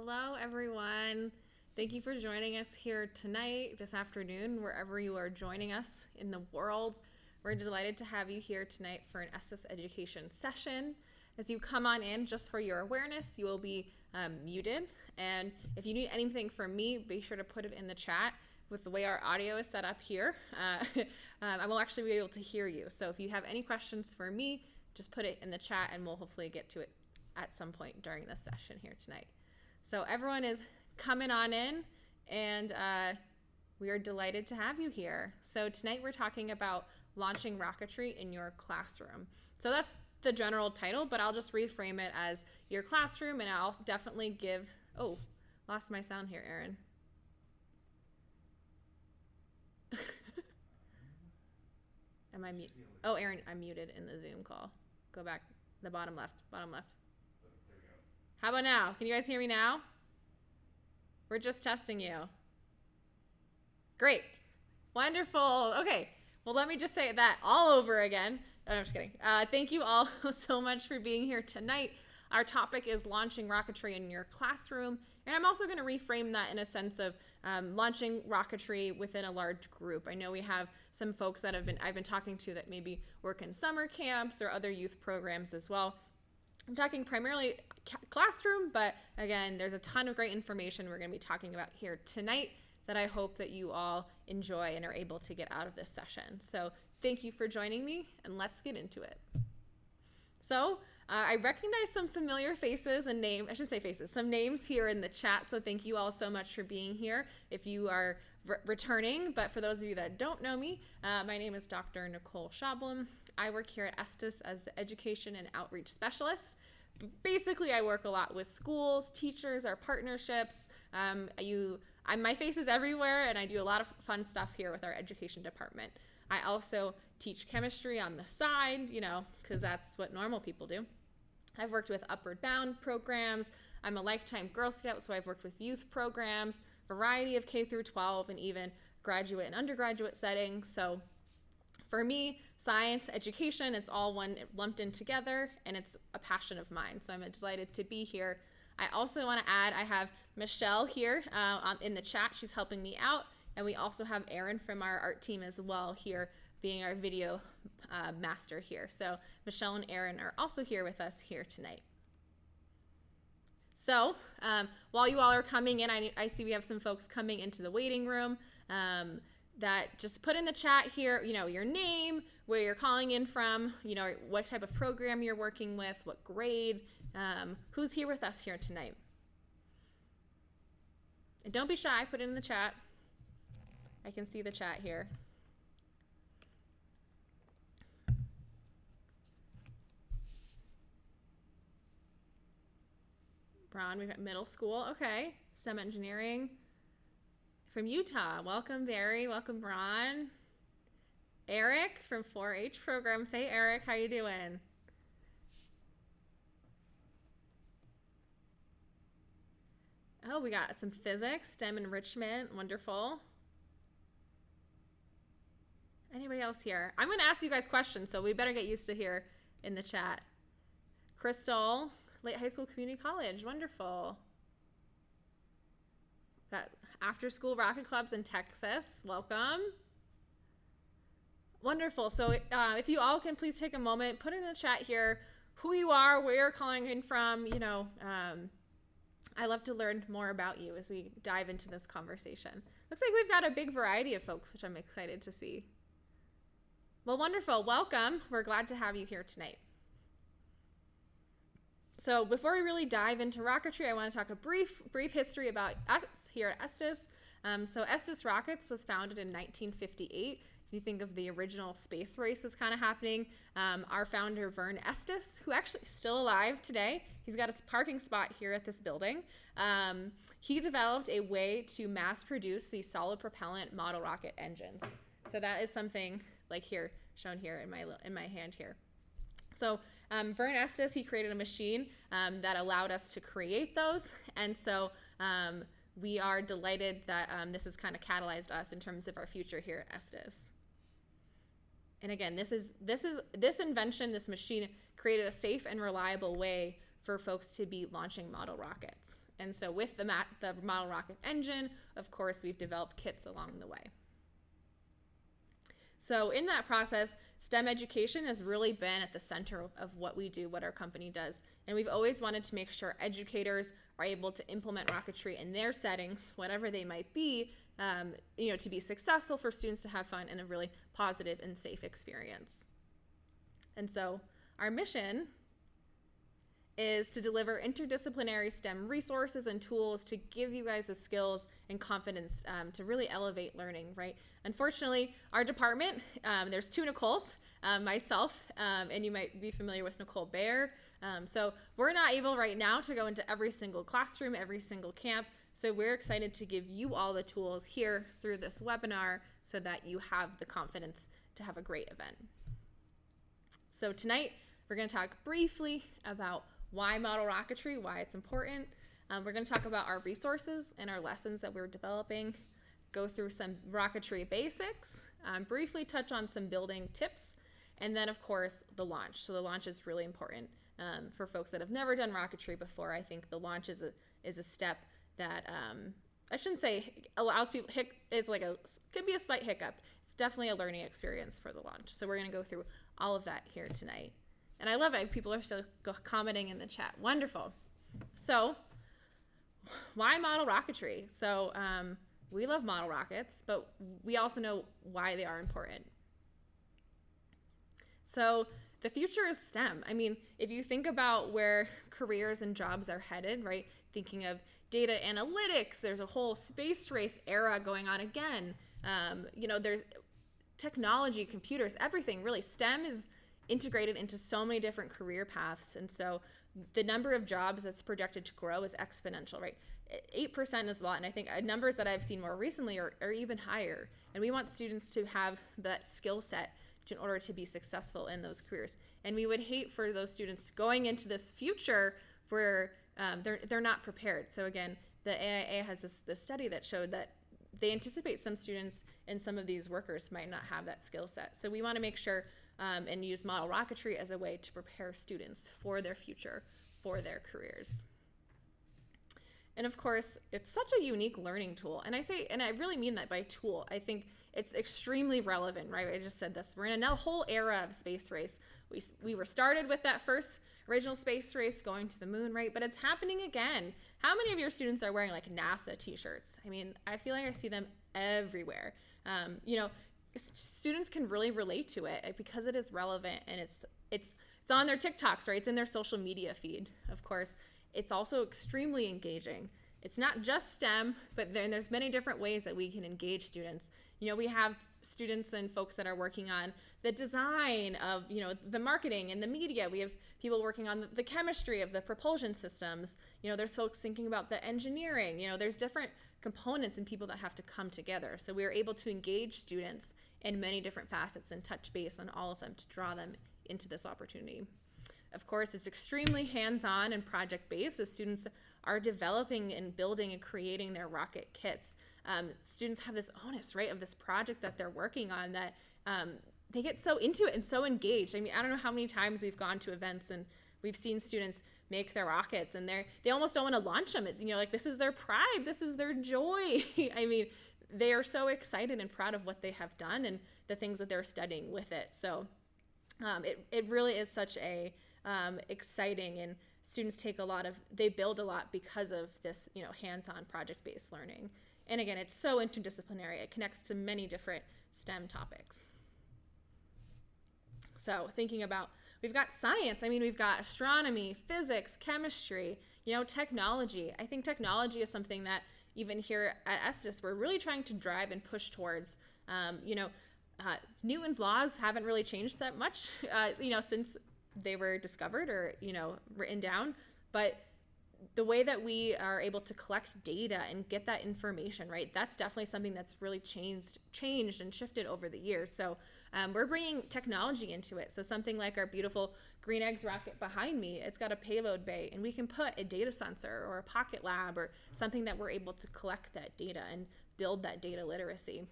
Hello, everyone. Thank you for joining us here tonight, this afternoon, wherever you are joining us in the world. We're delighted to have you here tonight for an Estes education session. As you come on in, just for your awareness, you will be muted. And if you need anything from me, be sure to put it in the chat. With the way our audio is set up here, I will actually be able to hear you. So if you have any questions for me, just put it in the chat and we'll hopefully get to it at some point during this session here tonight. So everyone is coming on in, and we are delighted to have you here. So tonight we're talking about launching rocketry in your classroom. So that's the general title, but I'll just reframe it as your classroom, and I'll definitely give, oh, lost my sound here, Aaron. Am I mute? Oh, Aaron, I'm muted in the Zoom call. Go back, the bottom left, bottom left. How about now? Can you guys hear me now? We're just testing you. Great. Wonderful. Okay. Well, let me just say that all over again. Oh, I'm just kidding. Thank you all so much for being here tonight. Our topic is launching rocketry in your classroom. And I'm also going to reframe that in a sense of launching rocketry within a large group. I know we have some folks that I've been talking to that maybe work in summer camps or other youth programs as well. I'm talking primarily classroom, but again, there's a ton of great information we're going to be talking about here tonight that I hope that you all enjoy and are able to get out of this session. So thank you for joining me, and let's get into it. So I recognize some familiar faces and names, I should say faces, some names here in the chat. So thank you all so much for being here. If you are returning, but for those of you that don't know me, my name is Dr. Nicole Schablum. I work here at Estes as the Education and Outreach Specialist. Basically, I work a lot with schools, teachers, our partnerships. My face is everywhere, and I do a lot of fun stuff here with our education department. I also teach chemistry on the side, because that's what normal people do. I've worked with Upward Bound programs. I'm a lifetime Girl Scout, so I've worked with youth programs, variety of K through 12, and even graduate and undergraduate settings. So for me, science, education, it's all one lumped in together, and it's a passion of mine. So I'm delighted to be here. I also want to add, I have Michelle here in the chat. She's helping me out. And we also have Aaron from our art team as well here, being our video master here. So Michelle and Aaron are also here with us here tonight. So while you all are coming in, I see we have some folks coming into the waiting room. That just put in the chat here, your name, where you're calling in from, what type of program you're working with, what grade, who's here with us here tonight. And don't be shy, put it in the chat. I can see the chat here. Ron, we've got middle school, okay. STEM engineering. From Utah, welcome Barry, welcome Ron. Eric from 4-H programs. Hey Eric, how you doing? Oh, we got some physics, STEM enrichment, wonderful. Anybody else here? I'm gonna ask you guys questions, so we better get used to here in the chat. Crystal, late high school community college, wonderful. Got after school rocket clubs in Texas, welcome. Wonderful, so if you all can please take a moment, put in the chat here who you are, where you're calling in from, I love to learn more about you as we dive into this conversation. Looks like we've got a big variety of folks, which I'm excited to see. Well, wonderful, welcome. We're glad to have you here tonight. So before we really dive into rocketry, I want to talk a brief history about us here at Estes. So Estes Rockets was founded in 1958. If you think of the original space race was kind of happening, our founder, Vern Estes, who actually is still alive today, he's got a parking spot here at this building. He developed a way to mass produce these solid propellant model rocket engines. So that is something like here, shown here in my hand here. So Vern Estes, he created a machine that allowed us to create those. And so we are delighted that this has kind of catalyzed us in terms of our future here at Estes. And again, this invention, this machine created a safe and reliable way for folks to be launching model rockets. And so with the model rocket engine, of course, we've developed kits along the way. So in that process, STEM education has really been at the center of what we do, what our company does. And we've always wanted to make sure educators are able to implement rocketry in their settings, whatever they might be, to be successful, for students to have fun and a really positive and safe experience. And so our mission is to deliver interdisciplinary STEM resources and tools to give you guys the skills and confidence to really elevate learning, right? Unfortunately, our department, there's two Nicoles, myself, and you might be familiar with Nicole Baer. So we're not able right now to go into every single classroom, every single camp. So we're excited to give you all the tools here through this webinar so that you have the confidence to have a great event. So tonight, we're going to talk briefly about why model rocketry, why it's important. We're going to talk about our resources and our lessons that we're developing, go through some rocketry basics, briefly touch on some building tips, and then of course the launch. So the launch is really important for folks that have never done rocketry before. I think the launch is a step that I shouldn't say allows people, could be a slight hiccup. It's definitely a learning experience for the launch. So we're going to go through all of that here tonight. And I love it. People are still commenting in the chat. Wonderful. So why model rocketry? So we love model rockets, but we also know why they are important. So the future is STEM. I mean, if you think about where careers and jobs are headed, right? Thinking of data analytics, there's a whole space race era going on again. There's technology, computers, everything really. STEM is integrated into so many different career paths. And so the number of jobs that's projected to grow is exponential, right? 8% is a lot. And I think numbers that I've seen more recently are even higher. And we want students to have that skill set in order to be successful in those careers. And we would hate for those students going into this future where they're not prepared. So again, the AIA has this study that showed that they anticipate some students and some of these workers might not have that skill set. So we want to make sure and use model rocketry as a way to prepare students for their future, for their careers. And of course, it's such a unique learning tool. And I really mean that by tool. I think it's extremely relevant, right? I just said this. We're in a whole era of space race. We were started with that first original space race going to the moon, right? But it's happening again. How many of your students are wearing like NASA t-shirts? I mean, I feel like I see them everywhere. Students can really relate to it because it is relevant and it's on their TikToks, right? It's in their social media feed. Of course, it's also extremely engaging. It's not just STEM, but there's many different ways that we can engage students. We have students and folks that are working on the design of, the marketing and the media. We have people working on the chemistry of the propulsion systems. There's folks thinking about the engineering. There's different components and people that have to come together. So we are able to engage students in many different facets and touch base on all of them to draw them into this opportunity. Of course, it's extremely hands-on and project-based as students are developing and building and creating their rocket kits. Students have this onus, right, of this project that they're working on that they get so into it and so engaged. I mean, I don't know how many times we've gone to events and we've seen students make their rockets and they almost don't want to launch them. It's, this is their pride, this is their joy. I mean, they are so excited and proud of what they have done and the things that they're studying with it. So it really is such a exciting, and students they build a lot because of this, hands-on project-based learning. And again, it's so interdisciplinary. It connects to many different STEM topics. So thinking about, we've got science. I mean, we've got astronomy, physics, chemistry, technology. I think technology is something that even here at Estes, we're really trying to drive and push towards. Newton's laws haven't really changed that much, since they were discovered or, written down. But the way that we are able to collect data and get that information, right? That's definitely something that's really changed and shifted over the years. So we're bringing technology into it. So something like our beautiful Green Eggs rocket behind me, it's got a payload bay, and we can put a data sensor or a pocket lab or something that we're able to collect that data and build that data literacy.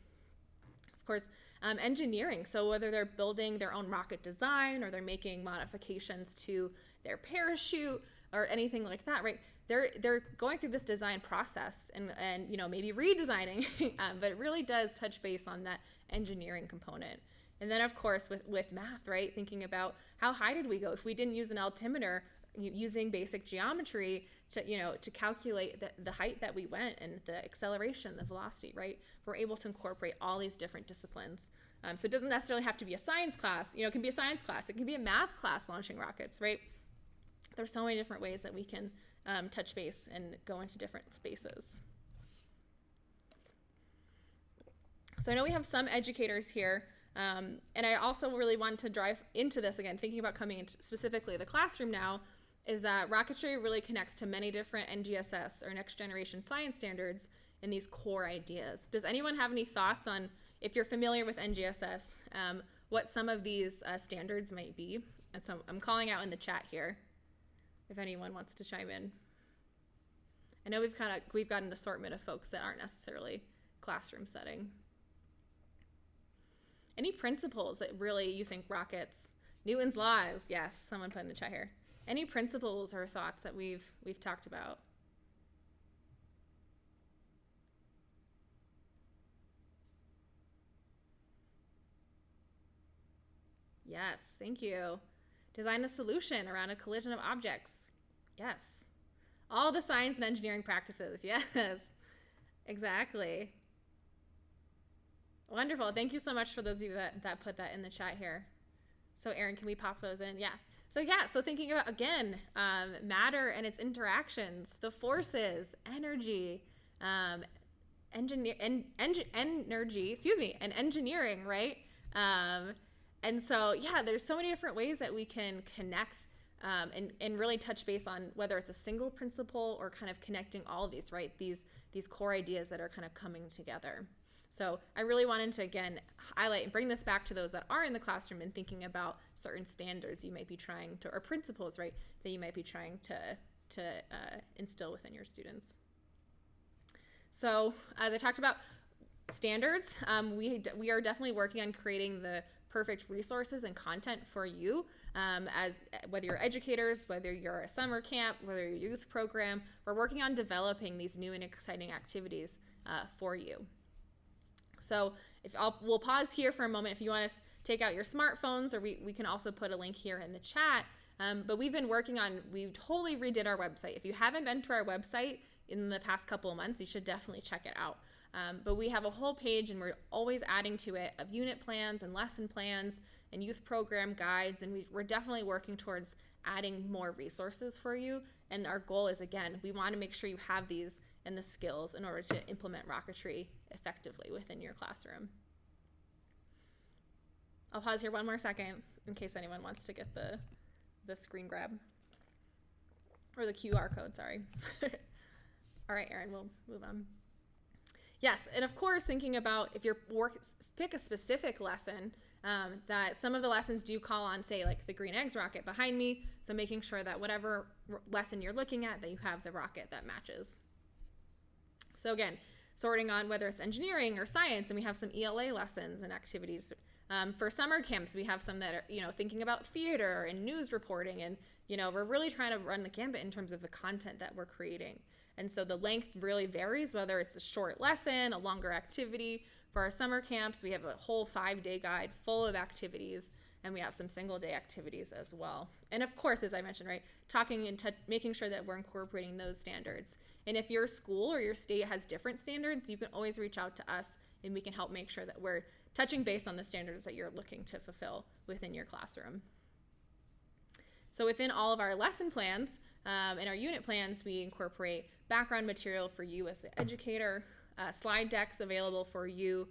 Of course, engineering. So whether they're building their own rocket design or they're making modifications to their parachute or anything like that, right? they're going through this design process and maybe redesigning, but it really does touch base on that engineering component. And then of course with math, right? Thinking about how high did we go? If we didn't use an altimeter, using basic geometry to calculate the height that we went and the acceleration, the velocity, right? We're able to incorporate all these different disciplines. So it doesn't necessarily have to be a science class. It can be a science class. It can be a math class launching rockets, right? There's so many different ways that we can touch base and go into different spaces. So I know we have some educators here, and I also really wanted to drive into this again, thinking about coming into specifically the classroom now, is that rocketry really connects to many different NGSS or next generation science standards and these core ideas. Does anyone have any thoughts on, if you're familiar with NGSS, what some of these standards might be? And so I'm calling out in the chat here if anyone wants to chime in. I know we've got an assortment of folks that aren't necessarily classroom setting. Any principles that really you think rockets, Newton's laws, yes, someone put in the chat here. Any principles or thoughts that we've talked about? Yes, thank you. Design a solution around a collision of objects. Yes. All the science and engineering practices. Yes, exactly. Wonderful. Thank you so much for those of you that put that in the chat here. So Erin, can we pop those in? Yeah. So thinking about, again, matter and its interactions, the forces, energy, and engineering, right? And so, yeah, there's so many different ways that we can connect and really touch base on whether it's a single principle or kind of connecting all of these, right? These core ideas that are kind of coming together. So I really wanted to, again, highlight and bring this back to those that are in the classroom and thinking about certain standards you might be trying to, or principles, right, that you might be trying to instill within your students. So as I talked about standards, we are definitely working on creating the perfect resources and content for you, as whether you're educators, whether you're a summer camp, whether you're a youth program, we're working on developing these new and exciting activities for you. So we'll pause here for a moment if you want to take out your smartphones, or we can also put a link here in the chat. But we've been working on, we totally redid our website. If you haven't been to our website in the past couple of months, you should definitely check it out. But we have a whole page, and we're always adding to it of unit plans and lesson plans and youth program guides. And we're definitely working towards adding more resources for you. And our goal is, again, we want to make sure you have these and the skills in order to implement rocketry effectively within your classroom. I'll pause here one more second in case anyone wants to get the screen grab or the QR code, sorry. All right, Erin, we'll move on. Yes, and of course, thinking about if you're pick a specific lesson, that some of the lessons do call on, say, like the green eggs rocket behind me. So making sure that whatever lesson you're looking at, that you have the rocket that matches. So again, sorting on whether it's engineering or science, and we have some ELA lessons and activities. For summer camps, we have some that are, thinking about theater and news reporting, and, we're really trying to run the gambit in terms of the content that we're creating. And so the length really varies, whether it's a short lesson, a longer activity. For our summer camps, we have a whole 5-day guide full of activities, and we have some single-day activities as well. And of course, as I mentioned, right, talking and making sure that we're incorporating those standards. And if your school or your state has different standards, you can always reach out to us, and we can help make sure that we're touching base on the standards that you're looking to fulfill within your classroom. So within all of our lesson plans and our unit plans, we incorporate background material for you as the educator, slide decks available for you,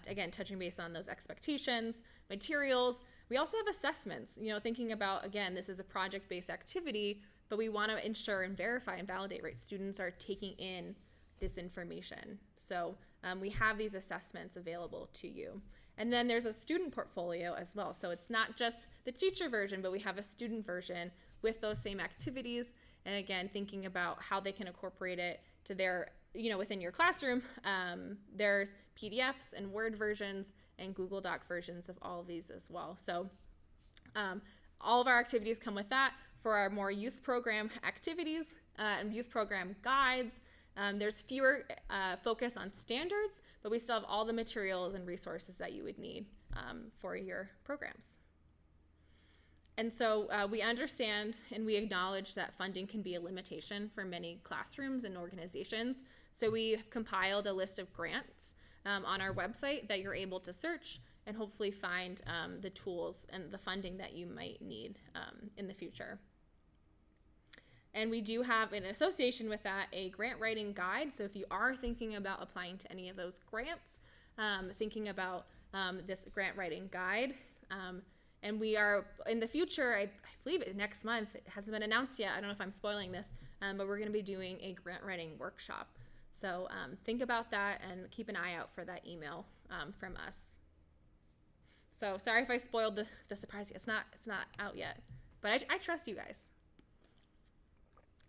again, touching base on those expectations, materials. We also have assessments, thinking about, again, this is a project-based activity, but we want to ensure and verify and validate, right, students are taking in this information. So we have these assessments available to you. And then there's a student portfolio as well. So it's not just the teacher version, but we have a student version with those same activities. And again, thinking about how they can incorporate it to their, within your classroom. There's PDFs and Word versions and Google Doc versions of all of these as well. So all of our activities come with that. For our more youth program activities, and youth program guides. There's fewer focus on standards, but we still have all the materials and resources that you would need for your programs. And so we understand and we acknowledge that funding can be a limitation for many classrooms and organizations. So we've compiled a list of grants on our website that you're able to search and hopefully find the tools and the funding that you might need in the future. And we do have, in association with that, a grant writing guide. So if you are thinking about applying to any of those grants, thinking about this grant writing guide, and we are, in the future, I believe next month, it hasn't been announced yet, I don't know if I'm spoiling this, but we're going to be doing a grant writing workshop. So think about that and keep an eye out for that email from us. So sorry if I spoiled the surprise. It's not out yet, but I trust you guys.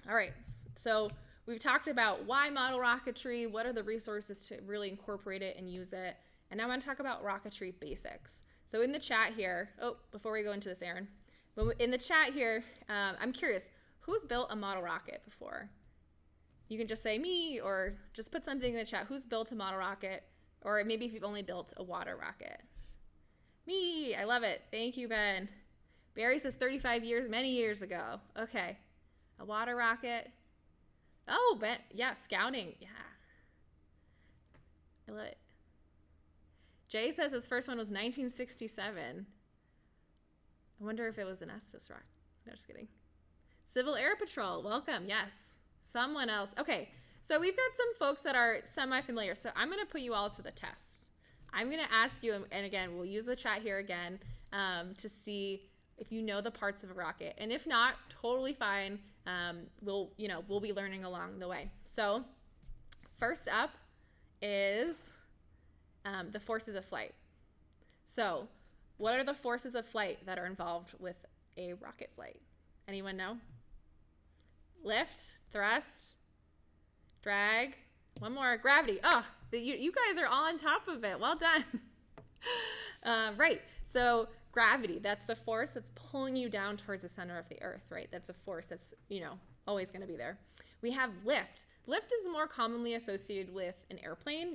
All right, so we've talked about why model rocketry, what are the resources to really incorporate it and use it, and now I want to talk about rocketry basics. So in the chat here, before we go into this, Aaron, in the chat here, I'm curious, who's built a model rocket before? You can just say me, or just put something in the chat. Who's built a model rocket? Or maybe if you've only built a water rocket. Me, I love it. Thank you, Ben. Barry says 35 years, many years ago. Okay, a water rocket. Oh, Ben, yeah, scouting, yeah. I love it. Jay says his first one was 1967. I wonder if it was an Estes rock. No, just kidding. Civil Air Patrol, welcome. Yes, someone else. Okay, so we've got some folks that are semi-familiar. So I'm going to put you all to the test. I'm going to ask you, and again, we'll use the chat here again to see if you know the parts of a rocket. And if not, totally fine. We'll be learning along the way. So first up is the forces of flight. So what are the forces of flight that are involved with a rocket flight? Anyone know? Lift, thrust, drag, one more, gravity. Oh, you guys are all on top of it. Well done. Right, so gravity, that's the force that's pulling you down towards the center of the earth, right? That's a force that's, always gonna be there. We have lift. Lift is more commonly associated with an airplane,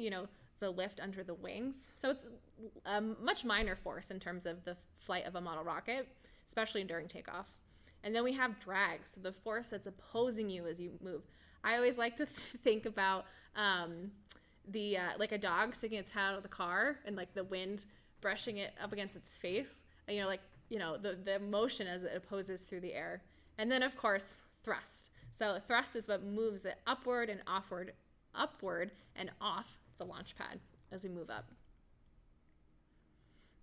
the lift under the wings. So it's a much minor force in terms of the flight of a model rocket, especially during takeoff. And then we have drag, so the force that's opposing you as you move. I always like to think about like a dog sticking its head out of the car and like the wind brushing it up against its face. The motion as it opposes through the air. And then of course, thrust. So thrust is what moves it upward and off the launch pad as we move up.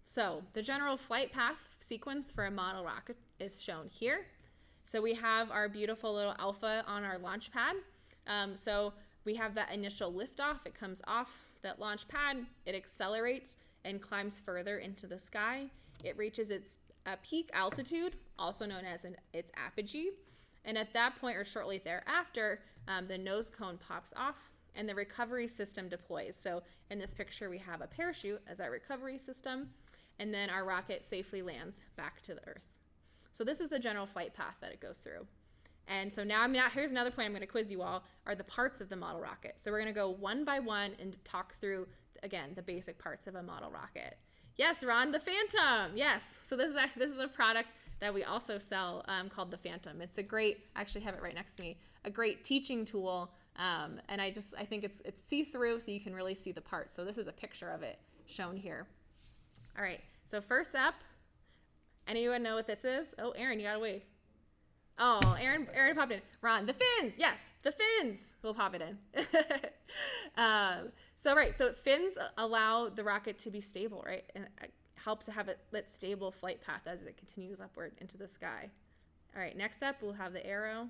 So the general flight path sequence for a model rocket is shown here. So we have our beautiful little Alpha on our launch pad. So we have that initial liftoff. It comes off that launch pad, it accelerates and climbs further into the sky. It reaches its peak altitude, also known as its apogee. And at that point or shortly thereafter, the nose cone pops off and the recovery system deploys. So in this picture, we have a parachute as our recovery system, and then our rocket safely lands back to the Earth. So this is the general flight path that it goes through. And so now here's another point I'm going to quiz you all, are the parts of the model rocket. So we're going to go one by one and talk through, again, the basic parts of a model rocket. Yes, Ron, the Phantom. Yes. So this is a product that we also sell called the Phantom. It's a great, I actually have it right next to me, a great teaching tool. And I think it's see-through, so you can really see the parts. So this is a picture of it shown here. All right. So first up, anyone know what this is? Oh, Aaron, you got away. Oh, Aaron popped in. Ron, the fins. Yes, the fins. We'll pop it in. So fins allow the rocket to be stable, right? And it helps to have that stable flight path as it continues upward into the sky. All right, next up, we'll have the arrow.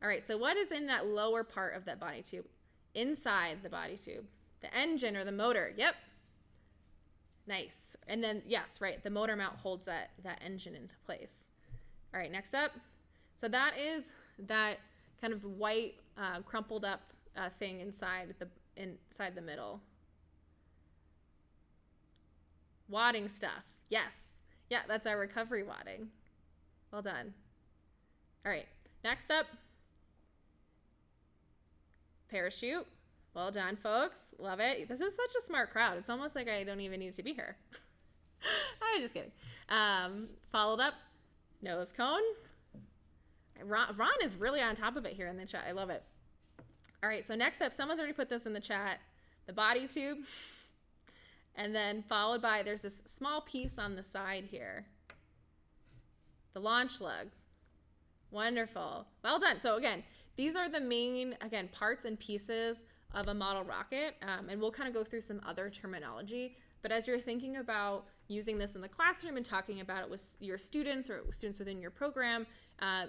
All right, so what is in that lower part of that body tube? Inside the body tube. The engine or the motor. Yep. Nice. And then, yes, right, the motor mount holds that engine into place. All right, next up. So that is that kind of white, crumpled up thing inside the middle. Wadding stuff. Yes. Yeah, that's our recovery wadding. Well done. All right, next up. Parachute. Well done, folks. Love it. This is such a smart crowd. It's almost like I don't even need to be here. I'm just kidding. Followed up, nose cone. Ron is really on top of it here in the chat. I love it. All right, so next up, someone's already put this in the chat. The body tube. And then followed by, there's this small piece on the side here. The launch lug. Wonderful. Well done. So again, these are the main, again, parts and pieces of a model rocket. And we'll kind of go through some other terminology. But as you're thinking about using this in the classroom and talking about it with your students or students within your program,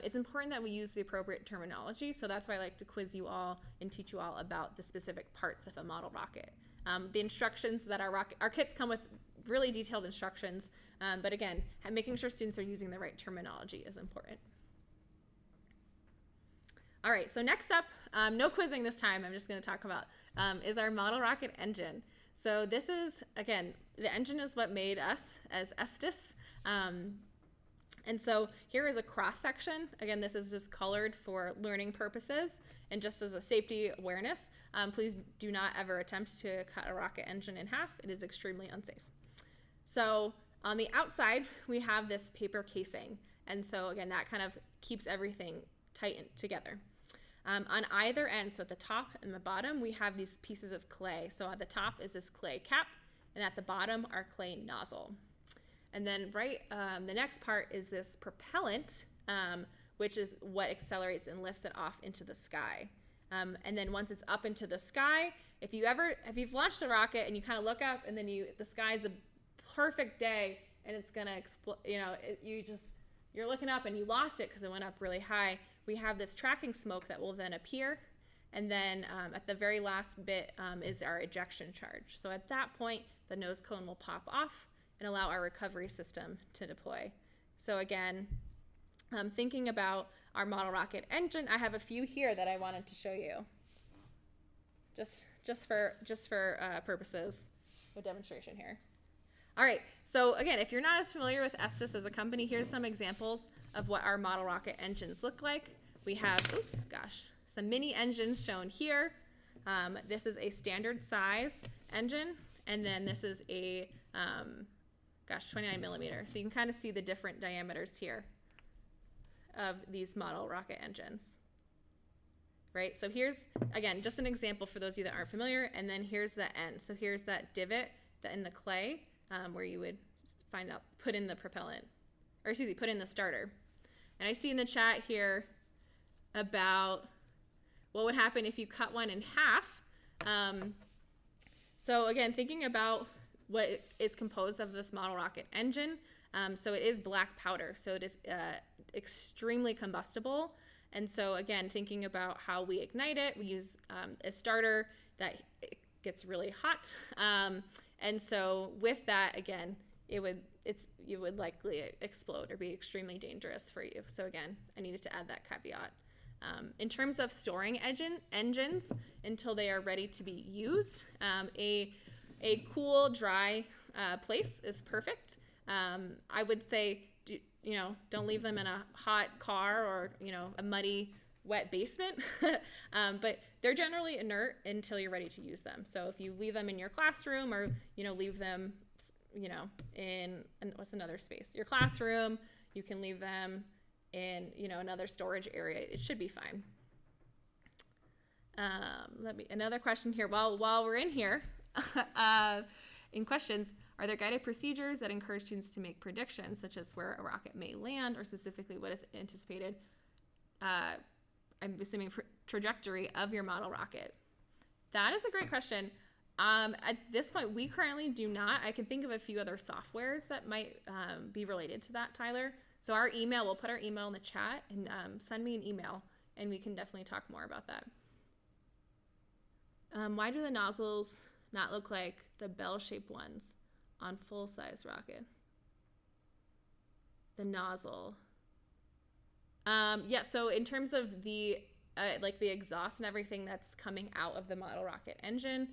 it's important that we use the appropriate terminology. So that's why I like to quiz you all and teach you all about the specific parts of a model rocket. The instructions that our kits come with really detailed instructions. But again, making sure students are using the right terminology is important. All right, so next up, no quizzing this time, I'm just gonna talk about, is our model rocket engine. So this is, again, the engine is what made us as Estes. And so here is a cross section. Again, this is just colored for learning purposes and just as a safety awareness. Please do not ever attempt to cut a rocket engine in half. It is extremely unsafe. So on the outside, we have this paper casing. And so again, that kind of keeps everything tightened together. On either end, so at the top and the bottom, we have these pieces of clay. So at the top is this clay cap, and at the bottom are clay nozzle. And then the next part is this propellant, which is what accelerates and lifts it off into the sky. And then once it's up into the sky, if you've launched a rocket and you kind of look up and then the sky's a perfect day and it's gonna explode, you're looking up and you lost it because it went up really high. We have this tracking smoke that will then appear. And then at the very last bit is our ejection charge. So at that point, the nose cone will pop off and allow our recovery system to deploy. So again, thinking about our model rocket engine, I have a few here that I wanted to show you. Just for purposes of demonstration here. All right, so again, if you're not as familiar with Estes as a company, here's some examples of what our model rocket engines look like. We have, some mini engines shown here. This is a standard size engine, and then this is a, 29 millimeter. So you can kind of see the different diameters here of these model rocket engines. Right, so here's, again, just an example for those of you that aren't familiar, and then here's the end. So here's that divot in the clay, where you would put in the propellant, or put in the starter. And I see in the chat here about what would happen if you cut one in half. So again, thinking about what is composed of this model rocket engine. So it is black powder, so it is extremely combustible. And so again, thinking about how we ignite it, we use a starter that gets really hot. And so with that, again, you would likely explode or be extremely dangerous for you. So again, I needed to add that caveat. In terms of storing engines until they are ready to be used, a cool, dry place is perfect. I would say, don't leave them in a hot car or, a muddy, wet basement, but they're generally inert until you're ready to use them. So if you leave them in your classroom or, leave them, in what's another space? Your classroom, you can leave them in, another storage area. It should be fine. Another question here. While we're in here, in questions, are there guided procedures that encourage students to make predictions, such as where a rocket may land, or specifically what is anticipated, I'm assuming, trajectory of your model rocket? That is a great question. At this point, we currently do not. I can think of a few other softwares that might be related to that, Tyler. So we'll put our email in the chat, and send me an email, and we can definitely talk more about that. Why do the nozzles not look like the bell-shaped ones on full-size rocket? The nozzle. Yeah, so in terms of the exhaust and everything that's coming out of the model rocket engine,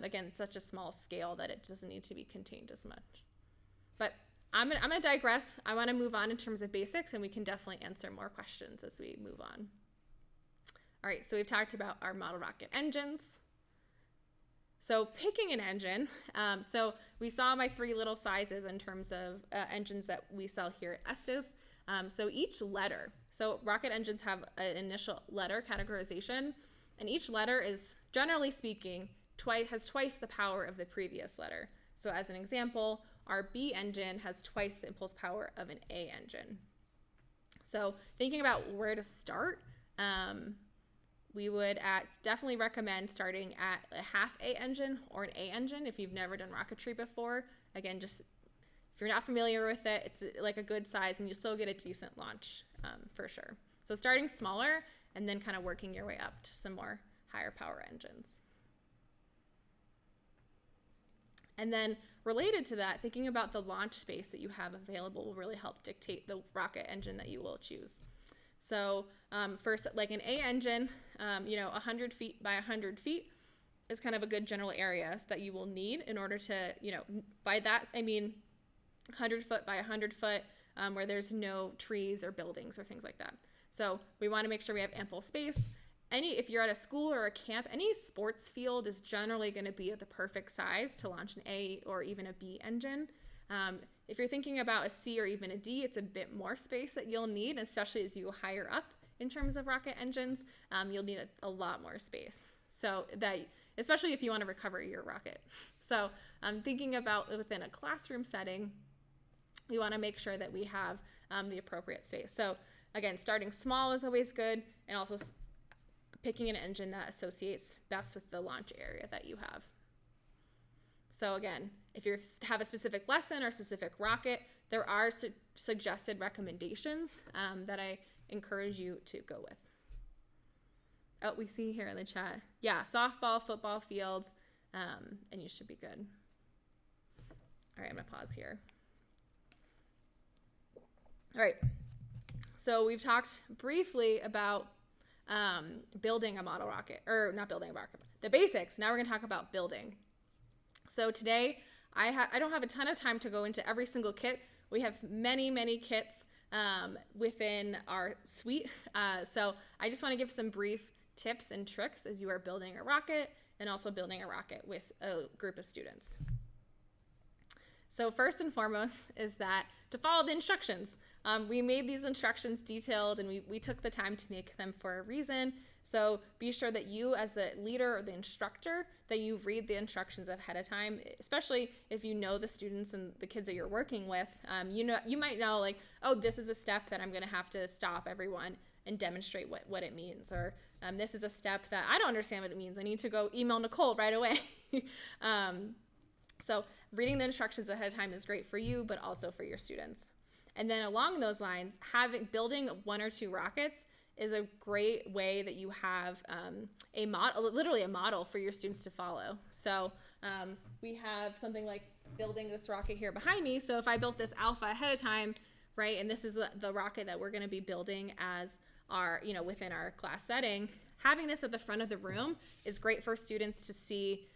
again, it's such a small scale that it doesn't need to be contained as much. But I'm gonna digress. I want to move on in terms of basics, and we can definitely answer more questions as we move on. All right, so we've talked about our model rocket engines. So picking an engine, so we saw my 3 little sizes in terms of engines that we sell here at Estes. So each letter, so rocket engines have an initial letter categorization, and each letter is, generally speaking, has twice the power of the previous letter. So as an example, our B engine has twice the impulse power of an A engine. So thinking about where to start, we would definitely recommend starting at a half A engine or an A engine if you've never done rocketry before. Again, just if you're not familiar with it, it's like a good size and you still get a decent launch for sure. So starting smaller and then kind of working your way up to some more higher power engines. And then related to that, thinking about the launch space that you have available will really help dictate the rocket engine that you will choose. So first, like an A engine, 100 feet by 100 feet is kind of a good general area that you will need in order to, by that, I mean 100 foot by 100 foot where there's no trees or buildings or things like that. So we want to make sure we have ample space. If you're at a school or a camp, any sports field is generally going to be at the perfect size to launch an A or even a B engine. If you're thinking about a C or even a D, it's a bit more space that you'll need, especially as you go higher up in terms of rocket engines. You'll need a lot more space. So that, especially if you want to recover your rocket. So thinking about within a classroom setting, we want to make sure that we have the appropriate space. So again, starting small is always good, and also picking an engine that associates best with the launch area that you have. So again, if you have a specific lesson or specific rocket, there are suggested recommendations that I encourage you to go with. Oh, we see here in the chat. Yeah, softball, football fields, and you should be good. All right, I'm gonna pause here. All right, so we've talked briefly about building a model rocket, or not building a rocket, the basics. Now we're gonna talk about building. So today, I don't have a ton of time to go into every single kit. We have many, many kits within our suite. So I just want to give some brief tips and tricks as you are building a rocket and also building a rocket with a group of students. So first and foremost is that to follow the instructions. We made these instructions detailed, and we took the time to make them for a reason. So be sure that you, as the leader or the instructor, that you read the instructions ahead of time, especially if you know the students and the kids that you're working with. You might know, like, oh, this is a step that I'm going to have to stop everyone and demonstrate what it means, or this is a step that I don't understand what it means. I need to go email Nicole right away. So reading the instructions ahead of time is great for you, but also for your students. And then along those lines, building 1 or 2 rockets is a great way that you have literally a model for your students to follow. So we have something like building this rocket here behind me. So if I built this alpha ahead of time, right, and this is the rocket that we're going to be building as our, within our class setting, having this at the front of the room is great for students to see,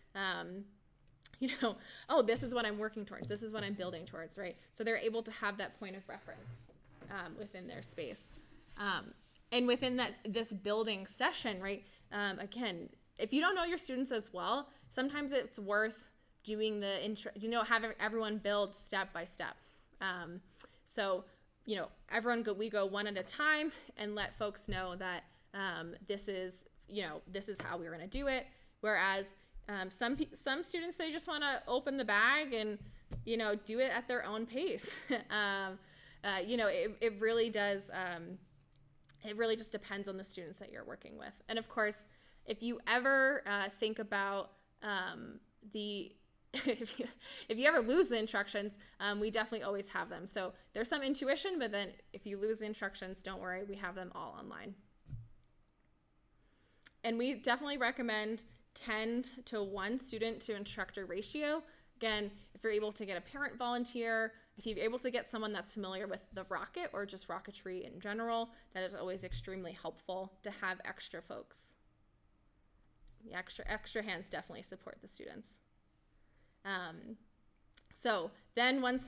oh, this is what I'm working towards. This is what I'm building towards, right? So they're able to have that point of reference within their space. And within this building session, right, again, if you don't know your students as well, sometimes it's worth doing having everyone build step by step. So, we go one at a time and let folks know that this is how we're going to do it. Whereas some students, they just want to open the bag and, do it at their own pace. It really does. It really just depends on the students that you're working with. And of course, if you ever think about if you ever lose the instructions, we definitely always have them. So there's some intuition, but then if you lose the instructions, don't worry, we have them all online. And we definitely recommend 10 to 1 student to instructor ratio. Again, if you're able to get a parent volunteer, if you're able to get someone that's familiar with the rocket or just rocketry in general, that is always extremely helpful to have extra folks. The extra hands definitely support the students. So then once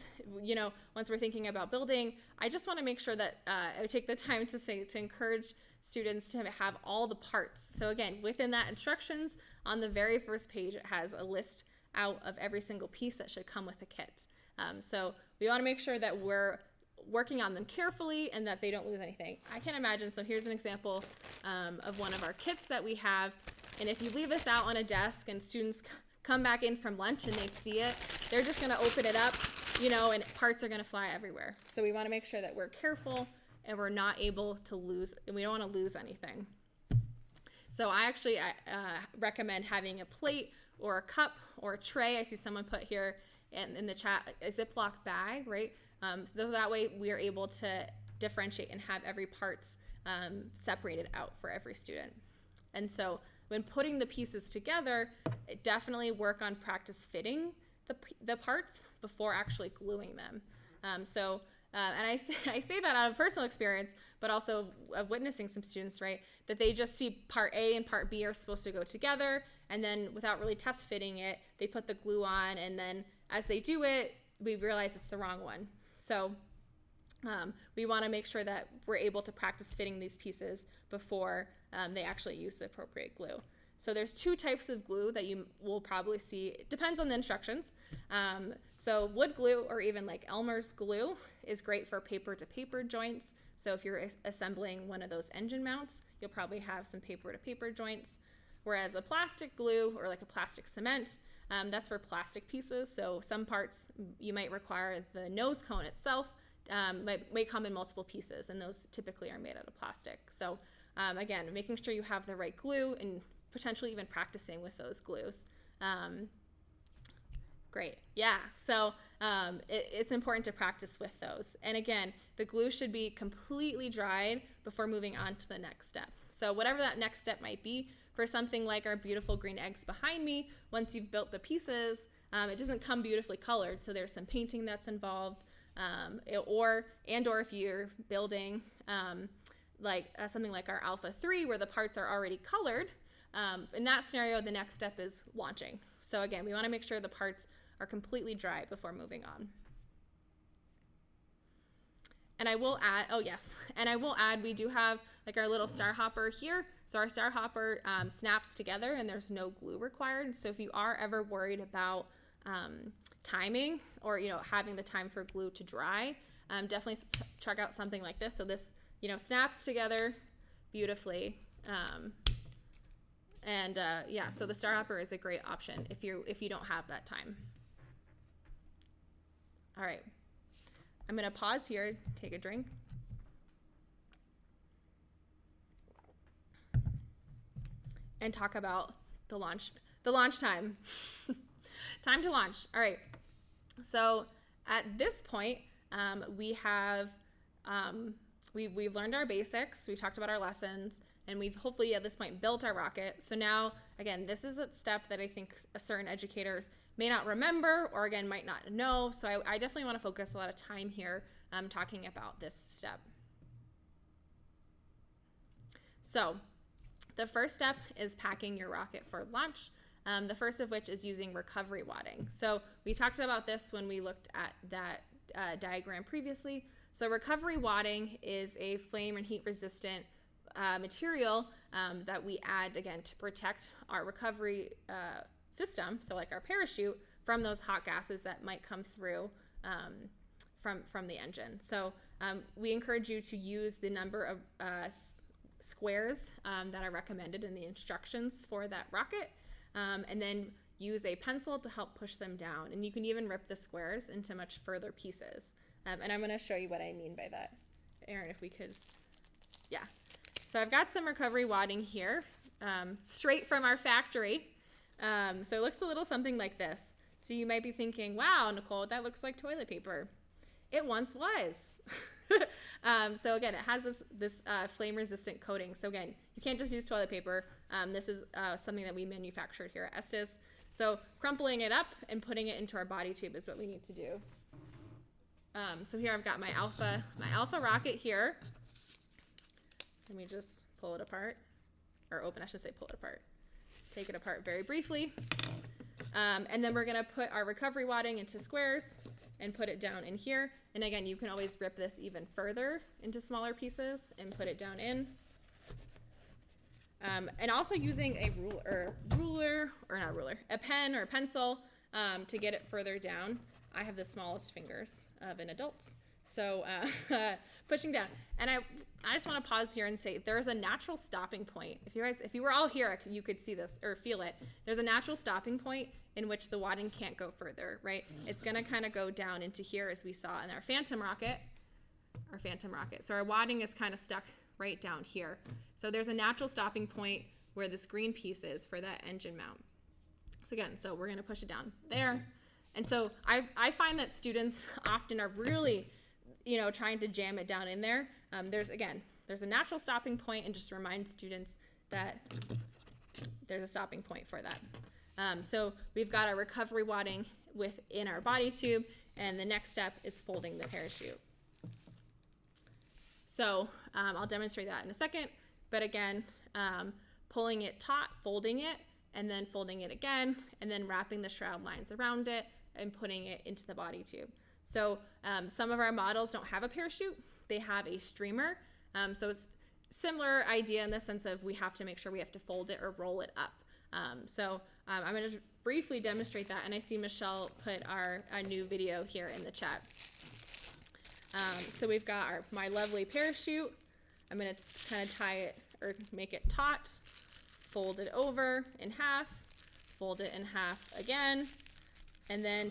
we're thinking about building, I just want to make sure that I take the time to encourage students to have all the parts. So again, within that instructions, on the very first page, it has a list out of every single piece that should come with the kit. So we want to make sure that we're working on them carefully and that they don't lose anything. I can imagine, so here's an example of one of our kits that we have. And if you leave this out on a desk and students come back in from lunch and they see it, they're just going to open it up, you know, and parts are going to fly everywhere. So we want to make sure that we're careful and we're not able to lose, and we don't want to lose anything. So I actually recommend having a plate or a cup or a tray. I see someone put here in the chat a Ziploc bag, right? So that way we are able to differentiate and have every parts separated out for every student. And so when putting the pieces together, definitely work on practice fitting the parts before actually gluing them. And I say that out of personal experience, but also of witnessing some students, right, that they just see part A and part B are supposed to go together, and then without really test fitting it, they put the glue on, and then as they do it, we realize it's the wrong one. So we want to make sure that we're able to practice fitting these pieces before they actually use the appropriate glue. So there's two types of glue that you will probably see. It depends on the instructions. So wood glue, or even like Elmer's glue, is great for paper to paper joints. So if you're assembling one of those engine mounts, you'll probably have some paper to paper joints. Whereas a plastic glue, or like a plastic cement, that's for plastic pieces. So some parts you might require the nose cone itself might come in multiple pieces, and those typically are made out of plastic. So again, making sure you have the right glue and potentially even practicing with those glues. Great, yeah, so it's important to practice with those. And again, the glue should be completely dried before moving on to the next step. So whatever that next step might be, for something like our beautiful green eggs behind me, once you've built the pieces, it doesn't come beautifully colored, so there's some painting that's involved, or if you're building something like our Alpha 3 where the parts are already colored, in that scenario, the next step is launching. So again, we want to make sure the parts are completely dry before moving on. And I will add, we do have like our little star hopper here. So our star hopper snaps together and there's no glue required. So if you are ever worried about timing, or having the time for glue to dry, definitely check out something like this. So this snaps together beautifully. So the star hopper is a great option if you don't have that time. All right, I'm gonna pause here, take a drink. And talk about the launch time. Time to launch. All right. So at this point, we've learned our basics. We've talked about our lessons, and we've hopefully at this point built our rocket. So now, again, this is a step that I think certain educators may not remember, or again, might not know. So I definitely want to focus a lot of time here talking about this step. So the first step is packing your rocket for launch. The first of which is using recovery wadding. So we talked about this when we looked at that diagram previously. So recovery wadding is a flame and heat resistant material that we add, again, to protect our recovery system, so like our parachute, from those hot gases that might come through from the engine. So we encourage you to use the number of squares that are recommended in the instructions for that rocket, and then use a pencil to help push them down. And you can even rip the squares into much further pieces. And I'm going to show you what I mean by that. Erin, if we could, yeah. So I've got some recovery wadding here, straight from our factory. So it looks a little something like this. So you might be thinking, wow, Nicole, that looks like toilet paper. It once was. So again, it has this flame resistant coating. So again, you can't just use toilet paper. This is something that we manufactured here at Estes. So crumpling it up and putting it into our body tube is what we need to do. So here I've got my alpha rocket here. Let me just pull it apart, or open, I should say pull it apart. Take it apart very briefly. And then we're gonna put our recovery wadding into squares and put it down in here. And again, you can always rip this even further into smaller pieces and put it down in. And also using a a pen or a pencil to get it further down. I have the smallest fingers of an adult. So pushing down. And I just want to pause here and say there's a natural stopping point. If you were all here, you could see this or feel it. There's a natural stopping point in which the wadding can't go further, right? It's going to kind of go down into here as we saw in our Phantom rocket. So our wadding is kind of stuck right down here. So there's a natural stopping point where this green piece is for that engine mount. So again, we're going to push it down there. And so I find that students often are really, trying to jam it down in there. There's a natural stopping point, and just remind students that there's a stopping point for that. So we've got our recovery wadding within our body tube, and the next step is folding the parachute. So I'll demonstrate that in a second, but again, pulling it taut, folding it, and then folding it again, and then wrapping the shroud lines around it and putting it into the body tube. So some of our models don't have a parachute, they have a streamer. So it's similar idea in the sense of we have to make sure we have to fold it or roll it up. I'm going to briefly demonstrate that, and I see Michelle put a new video here in the chat. So we've got my lovely parachute. I'm going to kind of tie it or make it taut, fold it over in half, fold it in half again, and then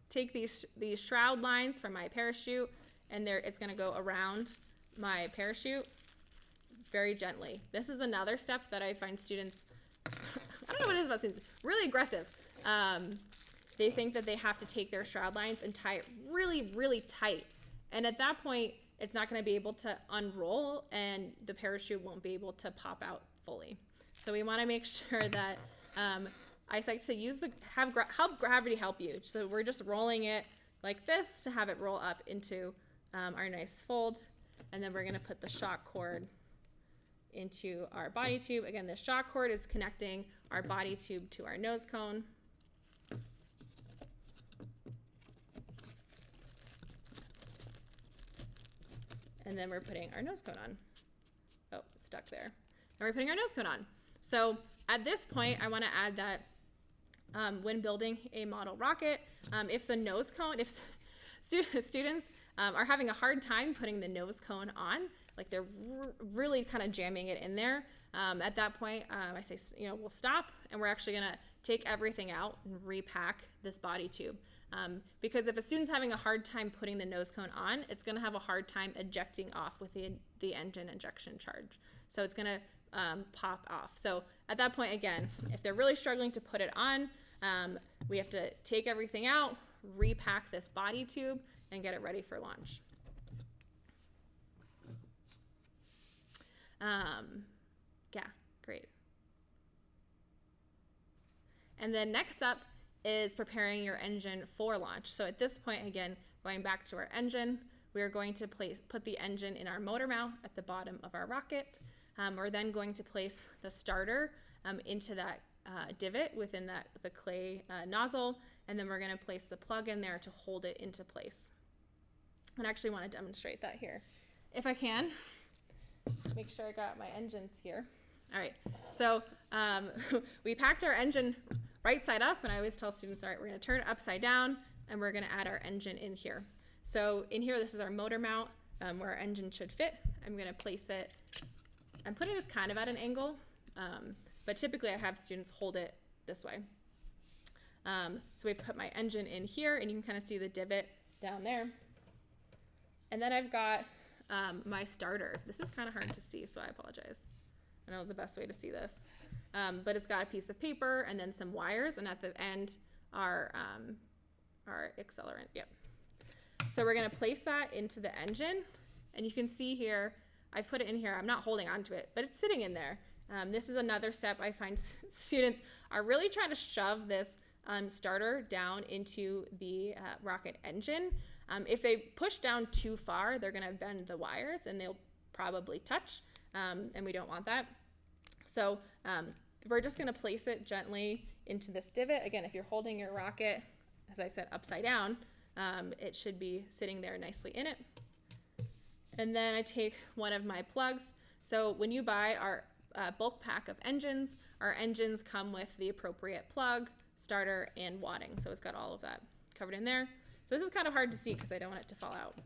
take these shroud lines from my parachute, and it's going to go around my parachute very gently. This is another step that I find students, I don't know what it is about students, really aggressive. They think that they have to take their shroud lines and tie it really, really tight. And at that point, it's not going to be able to unroll, and the parachute won't be able to pop out fully. So we want to make sure that, I like to say, help gravity help you. So we're just rolling it like this to have it roll up into our nice fold. And then we're going to put the shock cord into our body tube. Again, the shock cord is connecting our body tube to our nose cone. And then we're putting our nose cone on. Oh, it's stuck there. And we're putting our nose cone on. So at this point, I want to add that when building a model rocket, if the nose cone, if students are having a hard time putting the nose cone on, like they're really kind of jamming it in there, at that point, I say, we'll stop, and we're actually going to take everything out and repack this body tube. Because if a student's having a hard time putting the nose cone on, it's going to have a hard time ejecting off with the engine ejection charge. So it's going to pop off. So at that point, again, if they're really struggling to put it on, we have to take everything out, repack this body tube, and get it ready for launch. Yeah, great. And then next up is preparing your engine for launch. So at this point, again, going back to our engine, we are going to put the engine in our motor mount at the bottom of our rocket. We're then going to place the starter into that divot within the clay nozzle, and then we're going to place the plug in there to hold it into place. And I actually want to demonstrate that here, if I can. Make sure I got my engines here. All right, so we packed our engine right side up, and I always tell students, all right, we're going to turn it upside down, and we're going to add our engine in here. So in here, this is our motor mount where our engine should fit. I'm going to place it. I'm putting this kind of at an angle, but typically I have students hold it this way. So we put my engine in here, and you can kind of see the divot down there. And then I've got my starter. This is kind of hard to see, so I apologize. I don't know the best way to see this. But it's got a piece of paper and then some wires, and at the end our accelerant. Yep. So we're going to place that into the engine, and you can see here, I put it in here. I'm not holding onto it, but it's sitting in there. This is another step I find students are really trying to shove this starter down into the rocket engine. If they push down too far, they're going to bend the wires, and they'll probably touch, and we don't want that. So we're just going to place it gently into this divot. Again, if you're holding your rocket, as I said, upside down, it should be sitting there nicely in it. And then I take one of my plugs. So when you buy our bulk pack of engines, our engines come with the appropriate plug, starter, and wadding. So it's got all of that covered in there. So this is kind of hard to see because I don't want it to fall out.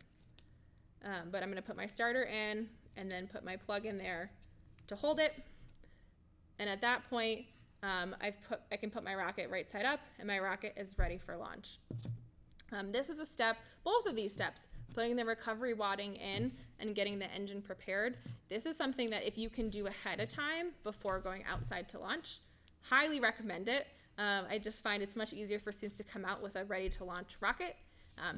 But I'm going to put my starter in and then put my plug in there to hold it. And at that point, I can put my rocket right side up, and my rocket is ready for launch. This is a step, both of these steps, putting the recovery wadding in and getting the engine prepared. This is something that if you can do ahead of time before going outside to launch, highly recommend it. I just find it's much easier for students to come out with a ready to launch rocket.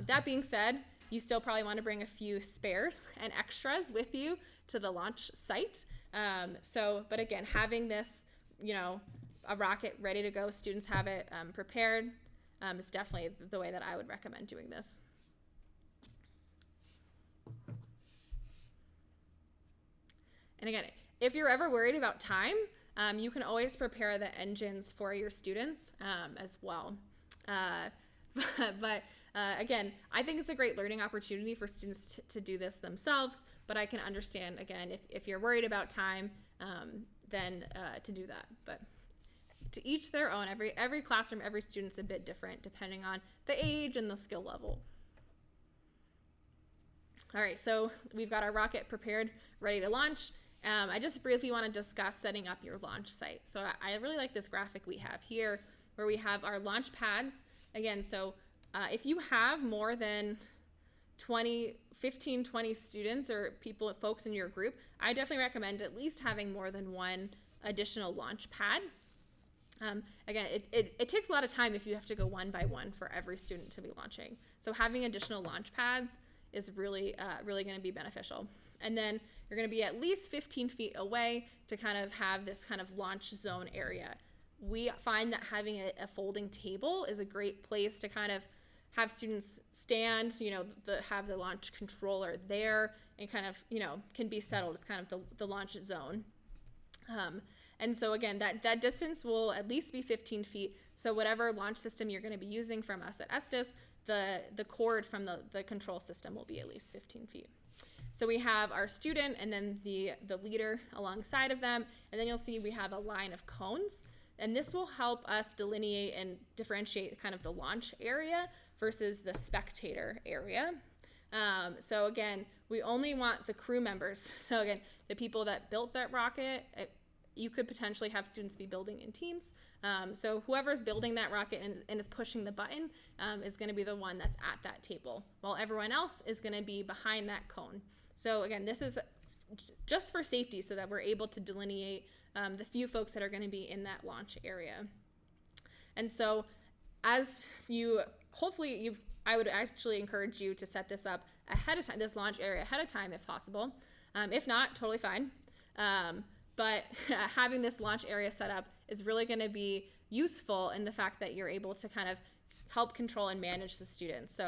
That being said, you still probably want to bring a few spares and extras with you to the launch site. But again, having this, a rocket ready to go, students have it prepared, is definitely the way that I would recommend doing this. And again, if you're ever worried about time, you can always prepare the engines for your students as well. Again, I think it's a great learning opportunity for students to do this themselves, but I can understand, again, if you're worried about time, then to do that. But to each their own. Every classroom, every student's a bit different depending on the age and the skill level. All right, so we've got our rocket prepared, ready to launch. I just briefly want to discuss setting up your launch site. So I really like this graphic we have here where we have our launch pads. Again, so if you have more than 15, 20 students or folks in your group, I definitely recommend at least having more than one additional launch pad. Again, it takes a lot of time if you have to go one by one for every student to be launching. So having additional launch pads is really going to be beneficial. And then you're going to be at least 15 feet away to kind of have this kind of launch zone area. We find that having a folding table is a great place to kind of have students stand, have the launch controller there and kind of, can be settled. It's kind of the launch zone. And so again, that distance will at least be 15 feet. So whatever launch system you're going to be using from us at Estes, the cord from the control system will be at least 15 feet. So we have our student and then the leader alongside of them. And then you'll see we have a line of cones. And this will help us delineate and differentiate kind of the launch area versus the spectator area. So again, we only want the crew members. So again, the people that built that rocket, you could potentially have students be building in teams. So whoever's building that rocket and is pushing the button is going to be the one that's at that table, while everyone else is going to be behind that cone. So again, this is just for safety so that we're able to delineate the few folks that are going to be in that launch area. And so as I would actually encourage you to set this up ahead of time, this launch area ahead of time if possible. If not, totally fine. But having this launch area set up is really going to be useful in the fact that you're able to kind of help control and manage the students.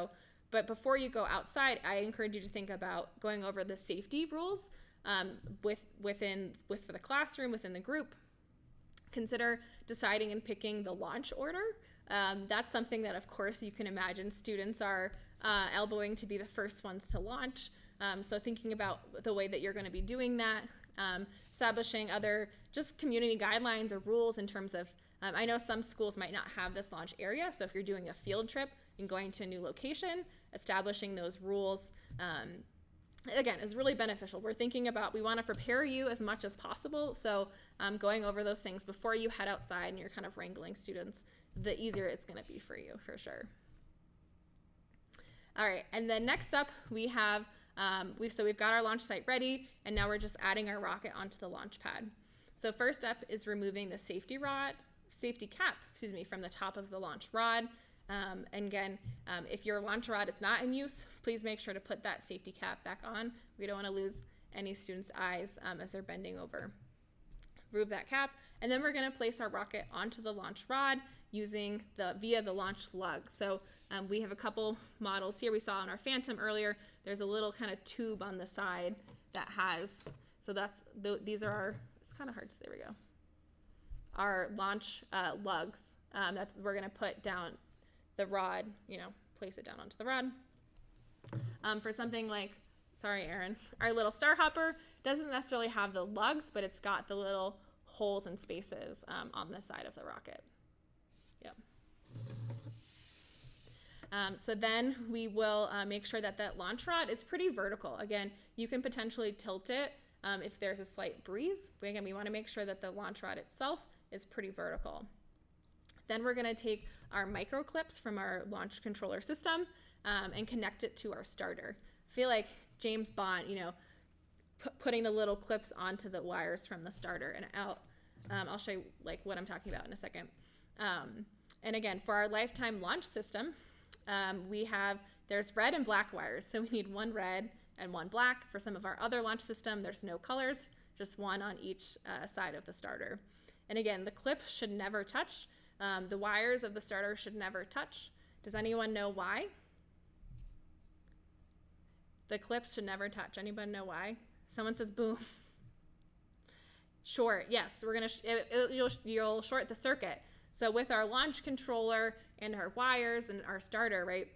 But before you go outside, I encourage you to think about going over the safety rules for the classroom, within the group. Consider deciding and picking the launch order. That's something that, of course, you can imagine students are elbowing to be the first ones to launch. So thinking about the way that you're going to be doing that, establishing other just community guidelines or rules in terms of, I know some schools might not have this launch area. So if you're doing a field trip and going to a new location, establishing those rules, again, is really beneficial. We want to prepare you as much as possible. So going over those things before you head outside and you're kind of wrangling students, the easier it's going to be for you, for sure. All right, and then next up we have, we've got our launch site ready, and now we're just adding our rocket onto the launch pad. So first up is removing the safety cap, from the top of the launch rod. And again, if your launch rod is not in use, please make sure to put that safety cap back on. We don't want to lose any students' eyes as they're bending over. Remove that cap, and then we're going to place our rocket onto the launch rod via the launch lug. So we have a couple models here. We saw on our Phantom earlier, there's a little kind of tube on the side that has, these are our, it's kind of hard to say, there we go, our launch lugs that we're going to put down the rod, place it down onto the rod. For something like sorry, Aaron, our little star hopper doesn't necessarily have the lugs, but it's got the little holes and spaces on the side of the rocket. Yep. So then we will make sure that that launch rod is pretty vertical. Again, you can potentially tilt it if there's a slight breeze. But again, we want to make sure that the launch rod itself is pretty vertical. Then we're going to take our micro clips from our launch controller system and connect it to our starter. I feel like James Bond, you know, putting the little clips onto the wires from the starter, and I'll show you like what I'm talking about in a second. And again, for our lifetime launch system, there's red and black wires, so we need one red and one black. For some of our other launch system, there's no colors, just one on each side of the starter. And again, the clip should never touch. The wires of the starter should never touch. Does anyone know why? The clips should never touch. Anybody know why? Someone says boom. Short, yes, you'll short the circuit. So with our launch controller and our wires and our starter, right,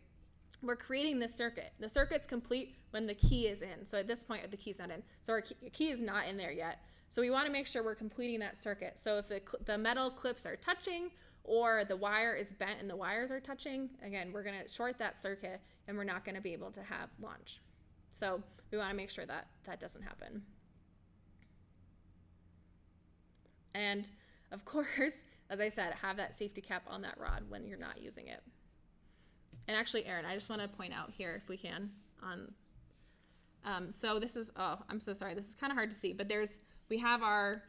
we're creating this circuit. The circuit's complete when the key is in. So at this point, the key's not in. So our key is not in there yet. So we want to make sure we're completing that circuit. So if the metal clips are touching or the wire is bent and the wires are touching, again, we're going to short that circuit and we're not going to be able to have launch. So we want to make sure that that doesn't happen. And of course, as I said, have that safety cap on that rod when you're not using it. And actually, Aaron, I just want to point out here, if we can, so this is, oh, I'm so sorry. This is kind of hard to see, but we have our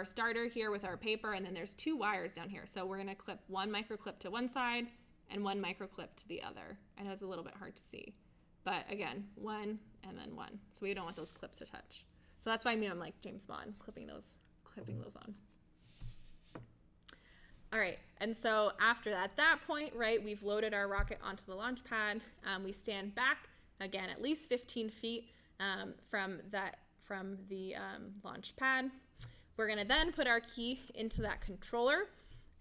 starter here with our paper, and then there's two wires down here. So we're going to clip one micro clip to one side and one micro clip to the other. I know it's a little bit hard to see, but again, one and then one. So we don't want those clips to touch. So that's why I'm like James Bond, clipping those on. All right, and so after that, at that point, right, we've loaded our rocket onto the launch pad. We stand back, again, at least 15 feet from the launch pad. We're gonna then put our key into that controller.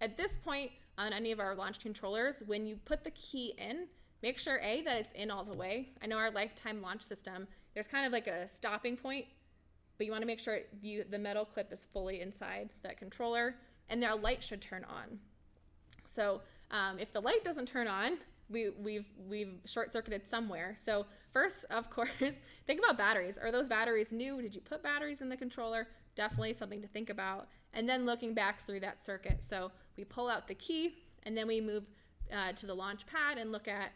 At this point, on any of our launch controllers, when you put the key in, make sure, A, that it's in all the way. I know our lifetime launch system, there's kind of like a stopping point, but you wanna make sure the metal clip is fully inside that controller, and their light should turn on. So if the light doesn't turn on, we've short-circuited somewhere. So first, of course, think about batteries. Are those batteries new? Did you put batteries in the controller? Definitely something to think about. And then looking back through that circuit. So we pull out the key, and then we move to the launch pad and look at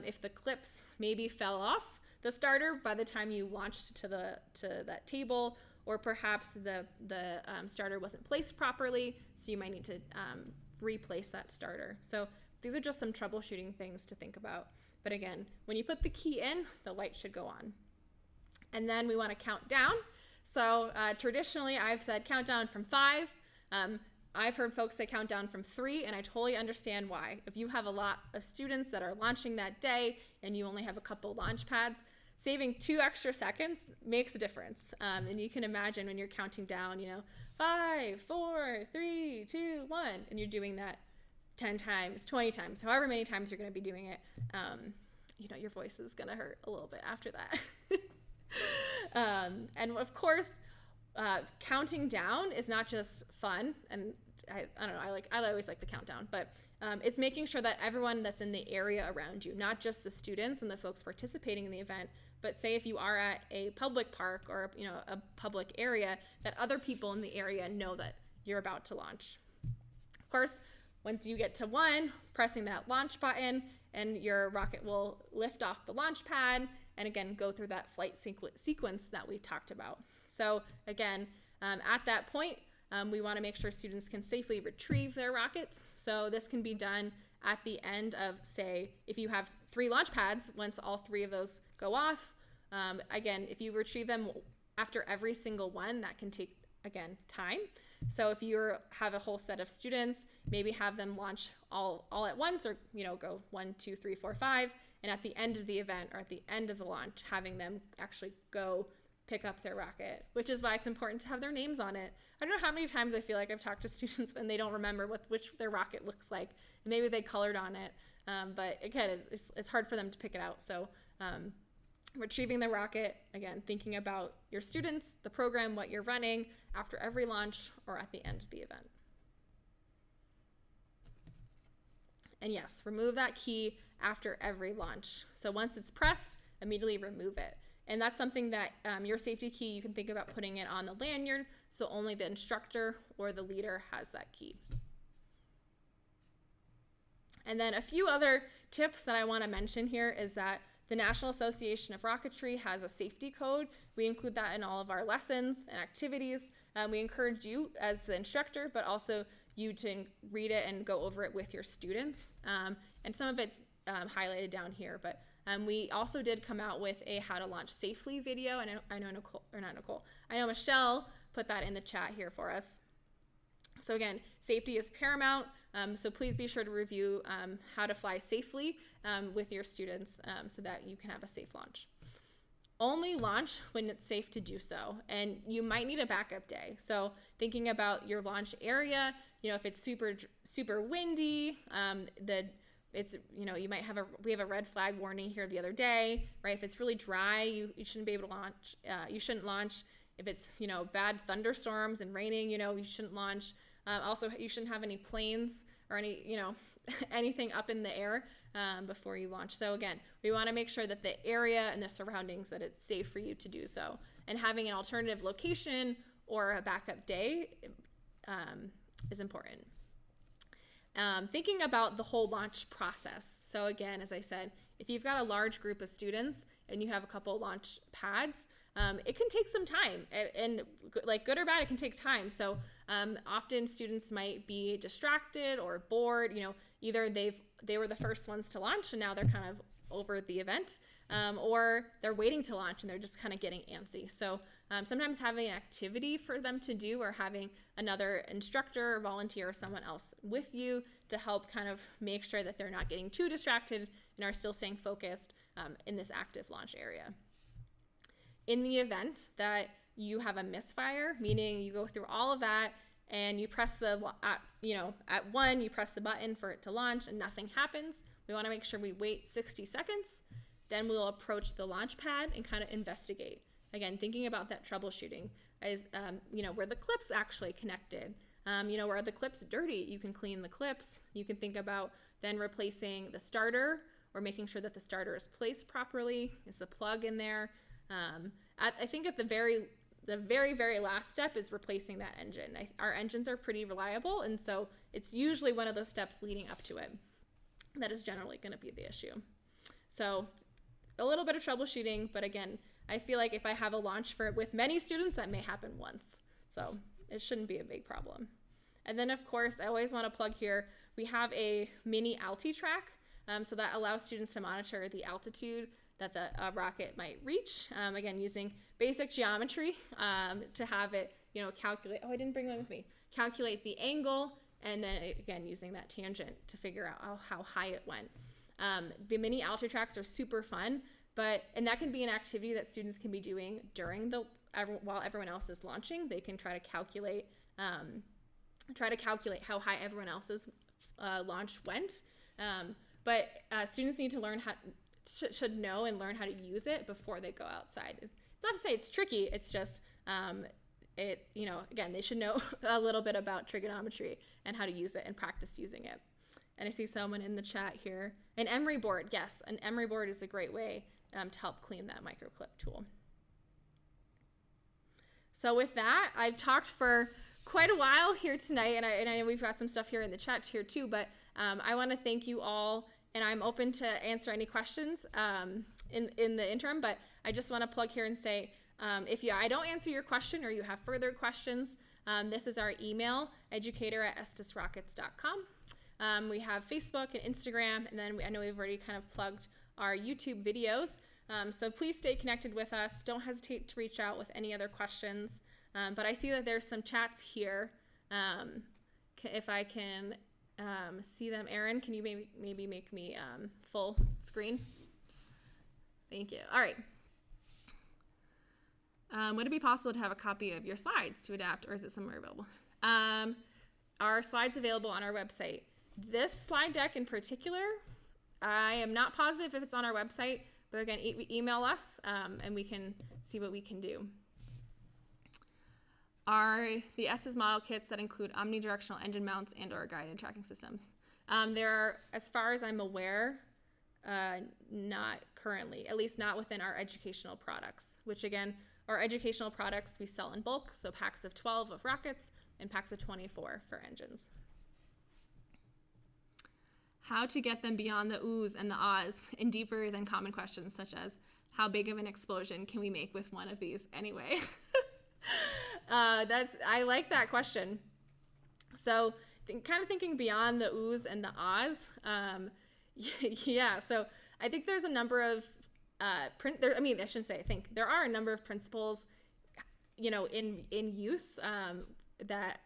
if the clips maybe fell off the starter by the time you launched to that table, or perhaps the starter wasn't placed properly, so you might need to replace that starter. So these are just some troubleshooting things to think about. But again, when you put the key in, the light should go on. And then we want to count down. So traditionally, I've said count down from 5. I've heard folks say count down from 3, and I totally understand why. If you have a lot of students that are launching that day and you only have a couple launch pads, saving 2 extra seconds makes a difference. And you can imagine when you're counting down, 5, 4, 3, 2, 1, and you're doing that 10 times, 20 times, however many times you're going to be doing it, your voice is going to hurt a little bit after that. And of course, counting down is not just fun, and I don't know, I always like the countdown, but it's making sure that everyone that's in the area around you, not just the students and the folks participating in the event, but say if you are at a public park or a public area, that other people in the area know that you're about to launch. Of course, once you get to 1, pressing that launch button, and your rocket will lift off the launch pad and again go through that flight sequence that we talked about. So again, at that point, we want to make sure students can safely retrieve their rockets. So this can be done at the end of, say, if you have 3 launch pads, once all 3 of those go off. Again, if you retrieve them after every single one, that can take, again, time. So if you have a whole set of students, maybe have them launch all at once, or go 1, 2, 3, 4, 5, and at the end of the event or at the end of the launch, having them actually go pick up their rocket, which is why it's important to have their names on it. I don't know how many times I feel like I've talked to students and they don't remember which their rocket looks like, and maybe they colored on it. but again, it's hard for them to pick it out. So retrieving the rocket, again, thinking about your students, the program, what you're running after every launch or at the end of the event. And yes, remove that key after every launch. So once it's pressed, immediately remove it. And that's something that your safety key, you can think about putting it on the lanyard so only the instructor or the leader has that key. And then a few other tips that I want to mention here is that the National Association of Rocketry has a safety code. We include that in all of our lessons and activities. We encourage you as the instructor, but also you to read it and go over it with your students. And some of it's highlighted down here, but we also did come out with a how to launch safely video. And I know Michelle put that in the chat here for us. So again, safety is paramount. So please be sure to review how to fly safely with your students so that you can have a safe launch. Only launch when it's safe to do so, and you might need a backup day. So thinking about your launch area, if it's super windy, you might have we have a red flag warning here the other day, right? If it's really dry, you shouldn't be able to launch. You shouldn't launch. If it's bad thunderstorms and raining, you shouldn't launch. Also, you shouldn't have any planes or any anything up in the air before you launch. So again, we want to make sure that the area and the surroundings, that it's safe for you to do so. And having an alternative location or a backup day is important. Thinking about the whole launch process. So again, as I said, if you've got a large group of students and you have a couple launch pads, it can take some time, and like good or bad, it can take time. So often students might be distracted or bored. Either they were the first ones to launch and now they're kind of over the event, or they're waiting to launch and they're just kind of getting antsy. So sometimes having an activity for them to do, or having another instructor or volunteer or someone else with you to help kind of make sure that they're not getting too distracted and are still staying focused in this active launch area. In the event that you have a misfire, meaning you go through all of that and you press at 1, you press the button for it to launch and nothing happens, we want to make sure we wait 60 seconds. Then we'll approach the launch pad and kind of investigate. Again, thinking about that troubleshooting is, were the clips actually connected? Were the clips dirty? You can clean the clips. You can think about then replacing the starter or making sure that the starter is placed properly. Is the plug in there? I think at the very, very last step is replacing that engine. Our engines are pretty reliable, and so it's usually one of those steps leading up to it that is generally going to be the issue. So a little bit of troubleshooting, but again, I feel like if I have a launch with many students, that may happen once. So it shouldn't be a big problem. And then of course, I always want to plug here, we have a mini alti-track. So that allows students to monitor the altitude that the rocket might reach. Again, using basic geometry to have it, calculate, I didn't bring one with me, calculate the angle, and then again, using that tangent to figure out how high it went. The mini alti tracks are super fun, and that can be an activity that students can be doing during while everyone else is launching. They can try to calculate how high everyone else's launch went. But students need to learn should know and learn how to use it before they go outside. It's not to say it's tricky. It's just again, they should know a little bit about trigonometry and how to use it and practice using it. And I see someone in the chat here. An emery board, yes, an emery board is a great way to help clean that microclip tool. So with that, I've talked for quite a while here tonight, and I know we've got some stuff here in the chat here too, but I want to thank you all, and I'm open to answer any questions in the interim, but I just want to plug here and say, if I don't answer your question or you have further questions, this is our email, educator@estesrockets.com. We have Facebook and Instagram, and then I know we've already kind of plugged our YouTube videos. So please stay connected with us. Don't hesitate to reach out with any other questions. But I see that there's some chats here. If I can see them. Aaron, can you maybe make me full screen? Thank you. All right. Would it be possible to have a copy of your slides to adapt, or is it somewhere available? Our slides available on our website. This slide deck in particular, I am not positive if it's on our website, but again, email us and we can see what we can do. Are the Estes model kits that include omnidirectional engine mounts and or guided tracking systems? There are, as far as I'm aware, not currently, at least not within our educational products, which again, our educational products we sell in bulk, so packs of 12 of rockets and packs of 24 for engines. How to get them beyond the oohs and the ahs and deeper than common questions such as, how big of an explosion can we make with one of these anyway? I like that question. So kind of thinking beyond the oohs and the ahs. Yeah, so I think there's a number of I shouldn't say I think. There are a number of principles, in use that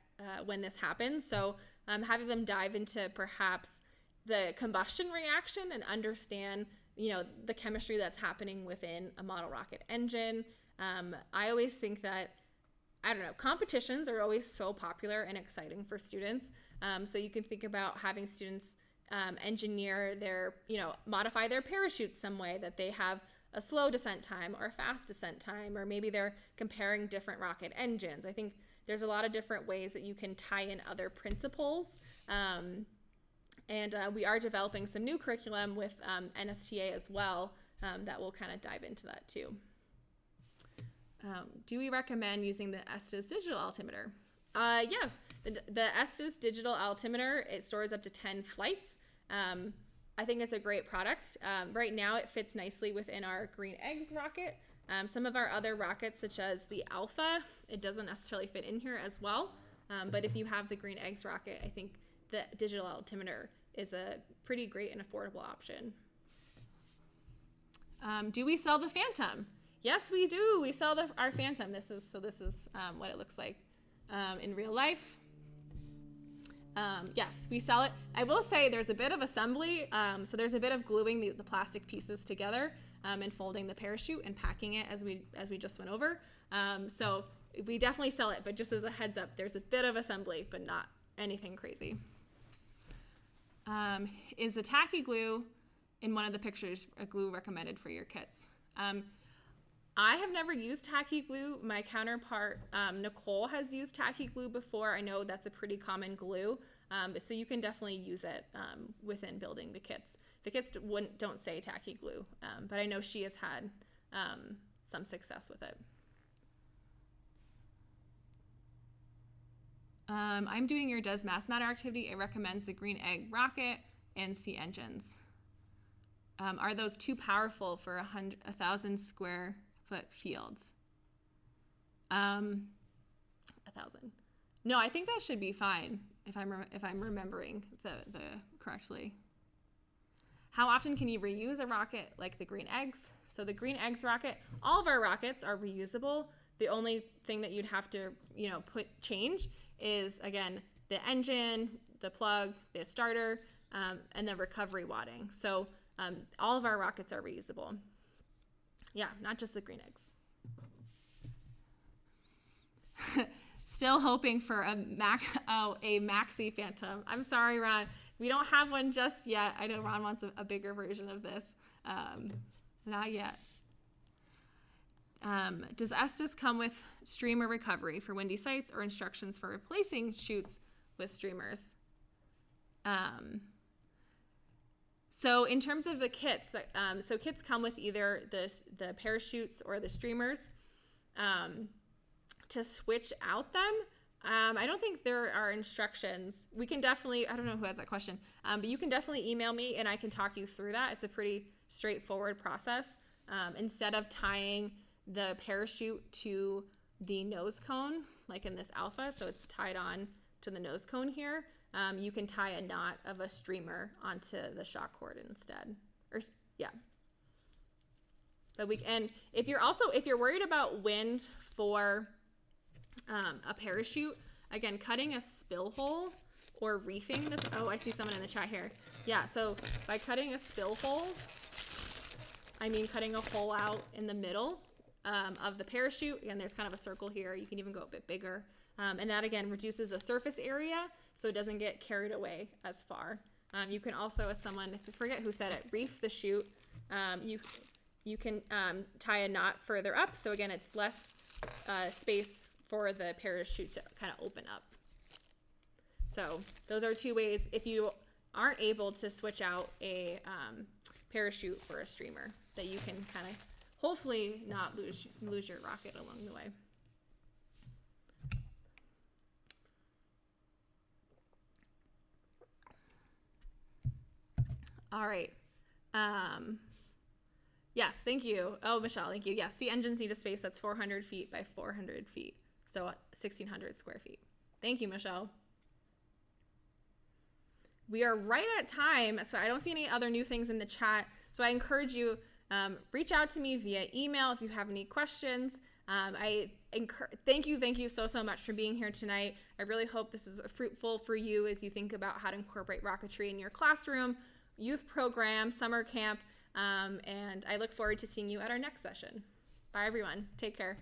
when this happens. So having them dive into perhaps the combustion reaction and understand, the chemistry that's happening within a model rocket engine. I always think that, competitions are always so popular and exciting for students. So you can think about having students engineer their, modify their parachutes some way that they have a slow descent time or a fast descent time, or maybe they're comparing different rocket engines. I think there's a lot of different ways that you can tie in other principles. And we are developing some new curriculum with NSTA as well that will kind of dive into that too. Do we recommend using the Estes digital altimeter? Yes, the Estes digital altimeter, it stores up to 10 flights. I think it's a great product. Right now it fits nicely within our Green Eggs rocket. Some of our other rockets, such as the Alpha, it doesn't necessarily fit in here as well. But if you have the Green Eggs rocket, I think the digital altimeter is a pretty great and affordable option. Do we sell the Phantom? Yes, we do. We sell our Phantom. This is what it looks like in real life. Yes, we sell it. I will say there's a bit of assembly. So there's a bit of gluing the plastic pieces together and folding the parachute and packing it as we just went over. So we definitely sell it, but just as a heads up, there's a bit of assembly, but not anything crazy. Is the tacky glue in one of the pictures a glue recommended for your kits? I have never used tacky glue. My counterpart, Nicole, has used tacky glue before. I know that's a pretty common glue, so you can definitely use it within building the kits. The kits don't say tacky glue, but I know she has had some success with it. I'm doing your Does Mass Matter activity. It recommends the Green Egg rocket and C engines. Are those too powerful for 1,000 square foot fields? 1,000. No, I think that should be fine if I'm remembering the correctly. How often can you reuse a rocket like the Green Eggs? So the Green Eggs rocket, all of our rockets are reusable. The only thing that you'd have to change is, again, the engine, the plug, the starter, and the recovery wadding. So all of our rockets are reusable. Yeah, not just the Green Eggs. Still hoping for a Maxi Phantom. I'm sorry, Ron. We don't have one just yet. I know Ron wants a bigger version of this. Not yet. Does Estes come with streamer recovery for windy sites or instructions for replacing chutes with streamers? So in terms of the kits, so kits come with either the parachutes or the streamers. To switch out them, I don't think there are instructions. We can definitely, I don't know who has that question, but you can definitely email me and I can talk you through that. It's a pretty straightforward process. Instead of tying the parachute to the nose cone, like in this Alpha, so it's tied on to the nose cone here, you can tie a knot of a streamer onto the shock cord instead. But if you're worried about wind for a parachute, again, cutting a spill hole or reefing I see someone in the chat here. Yeah, so by cutting a spill hole, I mean cutting a hole out in the middle of the parachute. Again, there's kind of a circle here. You can even go a bit bigger. And that, again, reduces the surface area so it doesn't get carried away as far. You can also, as someone, I forget who said it, reef the chute. You can tie a knot further up. So again, it's less space for the parachute to kind of open up. So those are two ways if you aren't able to switch out a parachute for a streamer, that you can kind of hopefully not lose your rocket along the way. All right. Yes, thank you. Oh, Michelle, thank you. Yes, sea engines need a space that's 400 feet by 400 feet. So 1,600 square feet. Thank you, Michelle. We are right at time, so I don't see any other new things in the chat. So I encourage you, reach out to me via email if you have any questions. Thank you so much for being here tonight. I really hope this is fruitful for you as you think about how to incorporate rocketry in your classroom, youth program, summer camp, and I look forward to seeing you at our next session. Bye, everyone. Take care.